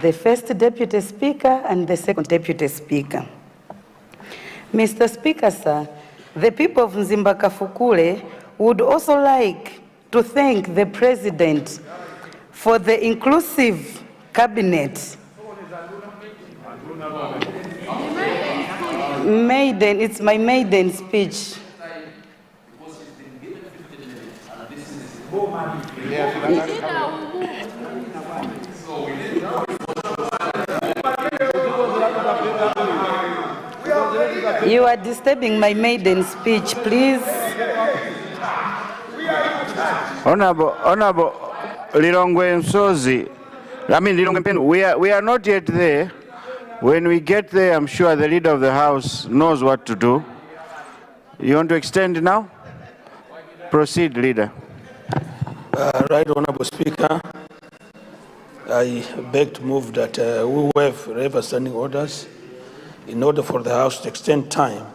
Speaker 13: the first Deputy Speaker and the second Deputy Speaker. Mr. Speaker, sir, the people of Mzimba-Kafukule would also like to thank the President for the inclusive cabinet. It's my maiden speech. You are disturbing my maiden speech, please.
Speaker 1: Honorable Lilongwe Msozi, Lilongwe Mpenu, we are not yet there. When we get there, I'm sure the leader of the House knows what to do. You want to extend now? Proceed, leader.
Speaker 10: Right, Honorable Speaker, I beg to move that we waive standing orders in order for the House to extend time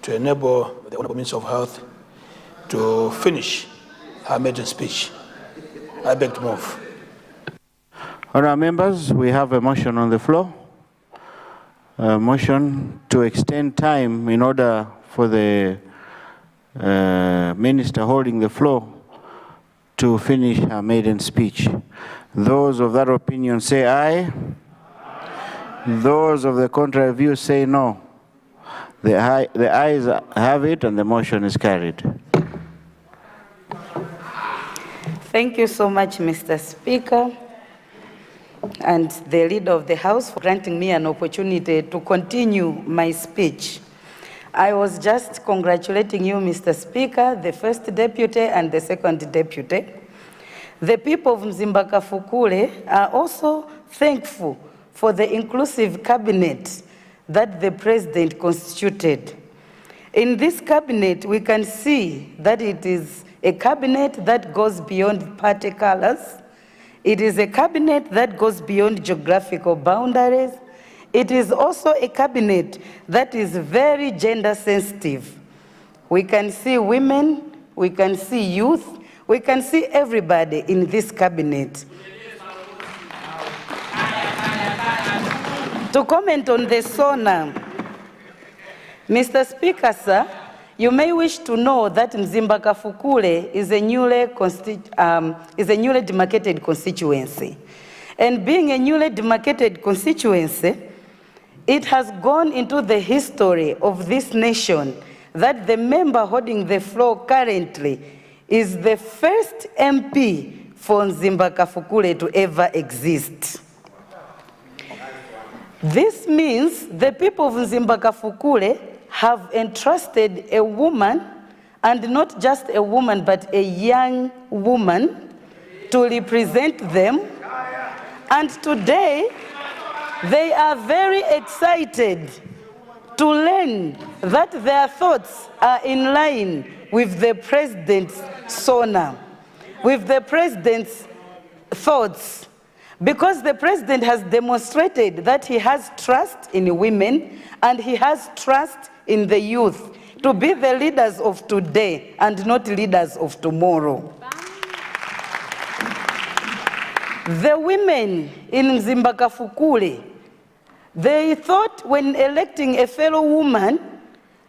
Speaker 10: to enable the Honorable Minister of Health to finish her maiden speech. I beg to move.
Speaker 1: Honourable members, we have a motion on the floor. A motion to extend time in order for the minister holding the floor to finish her maiden speech. Those of that opinion say aye. Those of the contrary view say no. The ayes have it and the motion is carried.
Speaker 13: Thank you so much, Mr. Speaker, and the leader of the House for granting me an opportunity to continue my speech. I was just congratulating you, Mr. Speaker, the first deputy and the second deputy. The people of Mzimba-Kafukule are also thankful for the inclusive cabinet that the President constituted. In this cabinet, we can see that it is a cabinet that goes beyond party colors. It is a cabinet that goes beyond geographical boundaries. It is also a cabinet that is very gender sensitive. We can see women, we can see youth, we can see everybody in this cabinet. To comment on the SONA, Mr. Speaker, sir, you may wish to know that Mzimba Kafukule is a newly demarcated constituency. And being a newly demarcated constituency, it has gone into the history of this nation that the member holding the floor currently is the first MP for Mzimba Kafukule to ever exist. This means the people of Mzimba Kafukule have entrusted a woman, and not just a woman, but a young woman, to represent them. And today, they are very excited to learn that their thoughts are in line with the president's SONA, with the president's thoughts, because the president has demonstrated that he has trust in women and he has trust in the youth to be the leaders of today and not leaders of tomorrow. The women in Mzimba Kafukule, they thought when electing a fellow woman,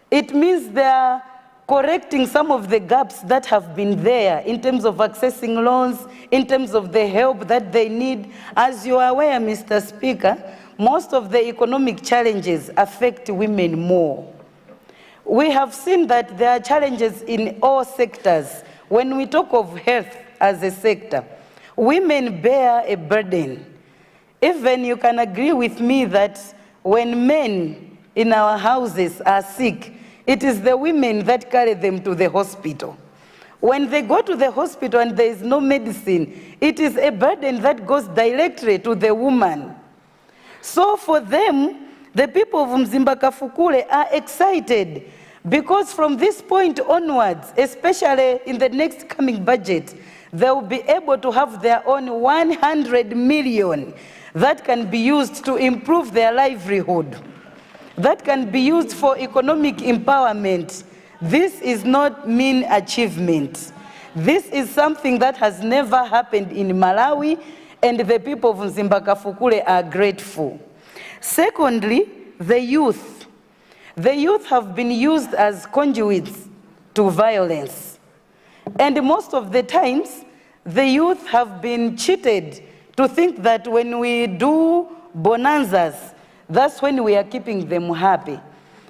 Speaker 13: it means they are correcting some of the gaps that have been there in terms of accessing loans, in terms of the help that they need. As you are aware, Mr. Speaker, most of the economic challenges affect women more. We have seen that there are challenges in all sectors. When we talk of health as a sector, women bear a burden. Even you can agree with me that when men in our houses are sick, it is the women that carry them to the hospital. When they go to the hospital and there is no medicine, it is a burden that goes directly to the woman. So for them, the people of Mzimba Kafukule are excited because from this point onwards, especially in the next coming budget, they will be able to have their own 100 million that can be used to improve their livelihood, that can be used for economic empowerment. This is not mean achievement. This is something that has never happened in Malawi, and the people of Mzimba Kafukule are grateful. Secondly, the youth. The youth have been used as conduits to violence. And most of the times, the youth have been cheated to think that when we do bonanzas, that's when we are keeping them happy.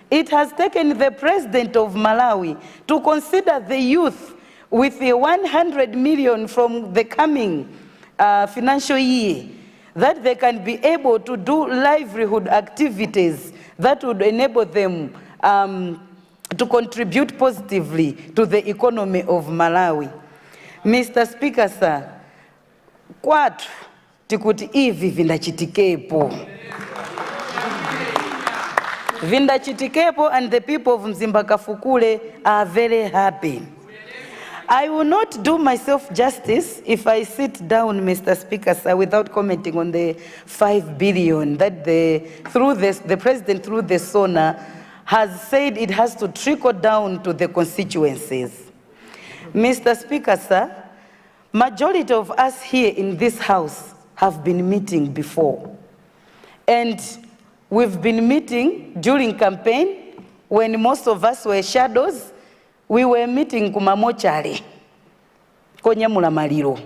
Speaker 13: It has taken the president of Malawi to consider the youth with the 100 million from the coming financial year, that they can be able to do livelihood activities that would enable them to contribute positively to the economy of Malawi. Mr. Speaker, sir, kwatu tikuti hivi vindachitikepo. Vindachitikepo, and the people of Mzimba Kafukule are very happy. I will not do myself justice if I sit down, Mr. Speaker, sir, without commenting on the 5 billion that the president through the SONA has said it has to trickle down to the constituencies. Mr. Speaker, sir, majority of us here in this house have been meeting before. And we've been meeting during campaign when most of us were shadows. We were meeting kumamochari, Konyamula Mariro.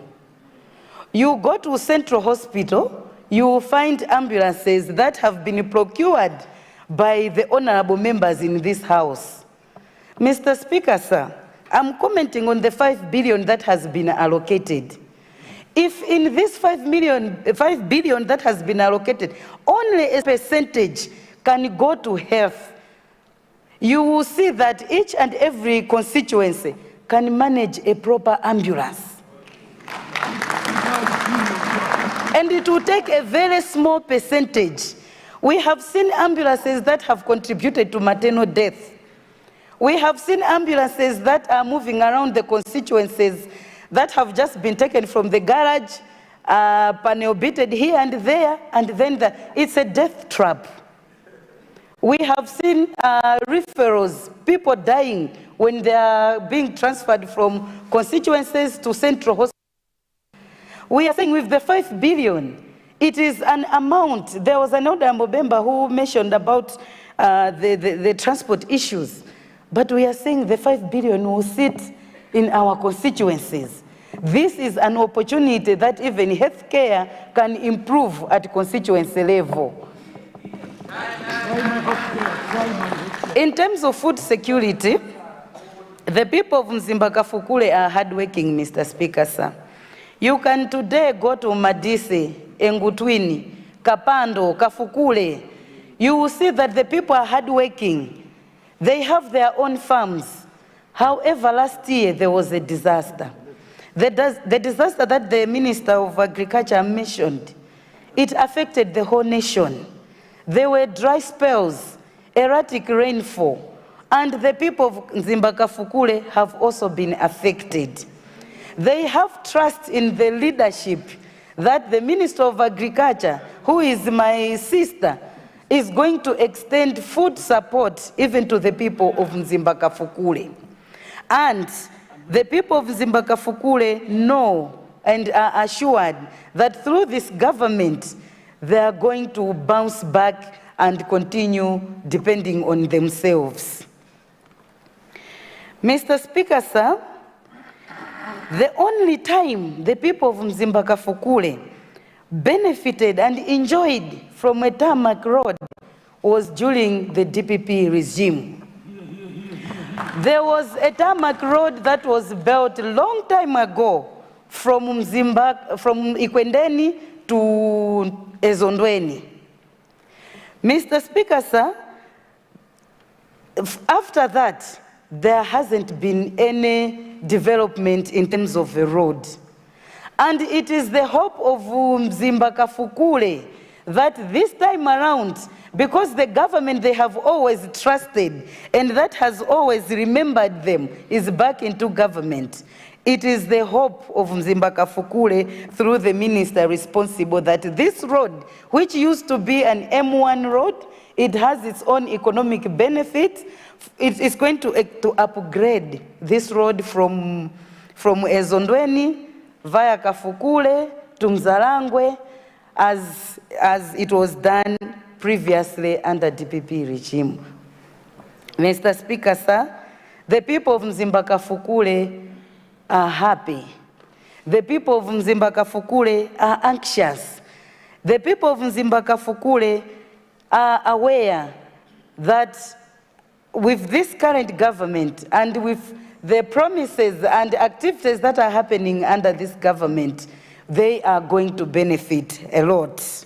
Speaker 13: You go to Central Hospital, you will find ambulances that have been procured by the honorable members in this house. Mr. Speaker, sir, I'm commenting on the 5 billion that has been allocated. If in this 5 billion that has been allocated, only a percentage can go to health, you will see that each and every constituency can manage a proper ambulance. And it will take a very small percentage. We have seen ambulances that have contributed to maternal death. We have seen ambulances that are moving around the constituencies that have just been taken from the garage, panel beaten here and there, and then it's a death trap. We have seen referrals, people dying when they are being transferred from constituencies to central hospitals. We are saying with the 5 billion, it is an amount. There was an honorable member who mentioned about the transport issues, but we are saying the 5 billion will sit in our constituencies. This is an opportunity that even healthcare can improve at constituency level. In terms of food security, the people of Mzimba-Kafukule are hardworking, Mr. Speaker, sir. You can today go to Madise, Engutwini, Kapando, Kafukule. You will see that the people are hardworking. They have their own farms. However, last year there was a disaster. The disaster that the Minister of Agriculture mentioned, it affected the whole nation. There were dry spells, erratic rainfall, and the people of Mzimba-Kafukule have also been affected. They have trust in the leadership that the Minister of Agriculture, who is my sister, is going to extend food support even to the people of Mzimba-Kafukule. And the people of Mzimba-Kafukule know and are assured that through this government, they are going to bounce back and continue depending on themselves. Mr. Speaker, sir, the only time the people of Mzimba-Kafukule benefited and enjoyed from a tarmac road was during the DPP regime. There was a tarmac road that was built a long time ago from Ikwendeni to Ezondweni. Mr. Speaker, sir, after that, there hasn't been any development in terms of the road. And it is the hope of Mzimba-Kafukule that this time around, because the government they have always trusted and that has always remembered them is back into government. It is the hope of Mzimba-Kafukule through the minister responsible that this road, which used to be an M1 road, it has its own economic benefit. It is going to upgrade this road from Ezondweni via Kafukule to Mzalangwe as it was done previously under DPP regime. Mr. Speaker, sir, the people of Mzimba-Kafukule are happy. The people of Mzimba-Kafukule are anxious. The people of Mzimba-Kafukule are aware that with this current government and with the promises and activities that are happening under this government, they are going to benefit a lot.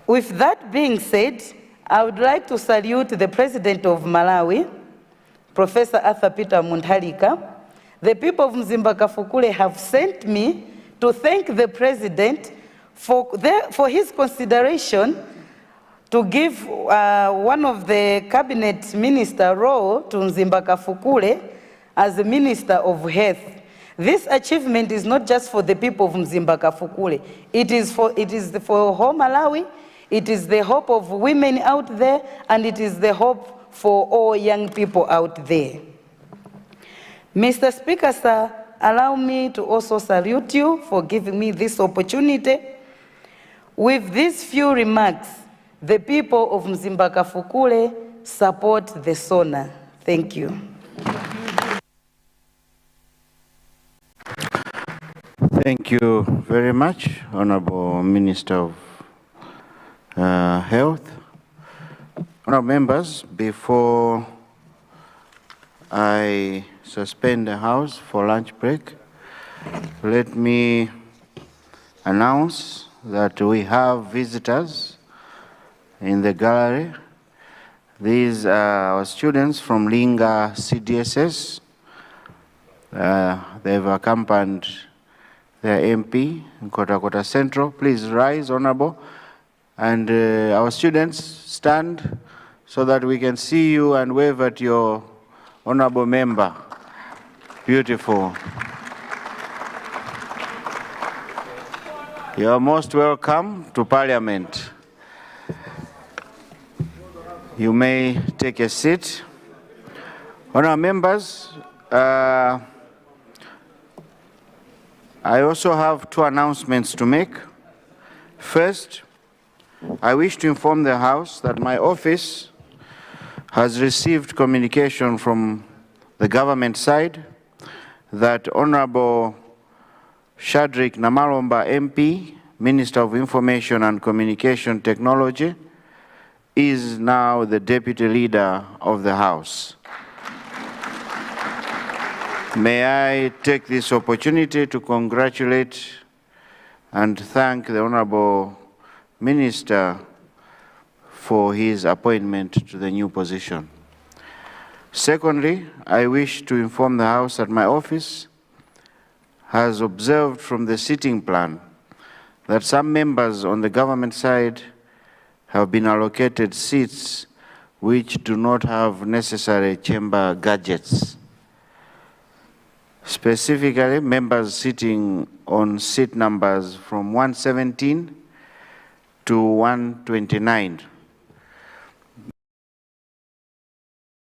Speaker 13: With that being said, I would like to salute the President of Malawi, Professor Arthur Peter Mutharika. The people of Mzimba-Kafukule have sent me to thank the President for his consideration to give one of the cabinet minister role to Mzimba-Kafukule as the Minister of Health. This achievement is not just for the people of Mzimba-Kafukule. It is for whole Malawi. It is the hope of women out there, and it is the hope for all young people out there. Mr. Speaker, sir, allow me to also salute you for giving me this opportunity. With these few remarks, the people of Mzimba-Kafukule support the SONA. Thank you.
Speaker 1: Thank you very much, Honorable Minister of Health. Honorable members, before I suspend the House for lunch break, let me announce that we have visitors in the gallery. These are our students from Linga CDSS. They've accompanied their MP in Kota Central. Please rise, Honorable. And our students, stand so that we can see you and wave at your Honorable member. Beautiful. You are most welcome to Parliament. You may take a seat. Honourable members, I also have two announcements to make. First, I wish to inform the House that my office has received communication from the government side that Honourable Shadrack Namalomba MP, Minister of Information and Communication Technology, is now the Deputy Leader of the House. May I take this opportunity to congratulate and thank the Honourable Minister for his appointment to the new position. Secondly, I wish to inform the House that my office has observed from the sitting plan that some members on the government side have been allocated seats which do not have necessary chamber gadgets. Specifically, members sitting on seat numbers from 117 to 129.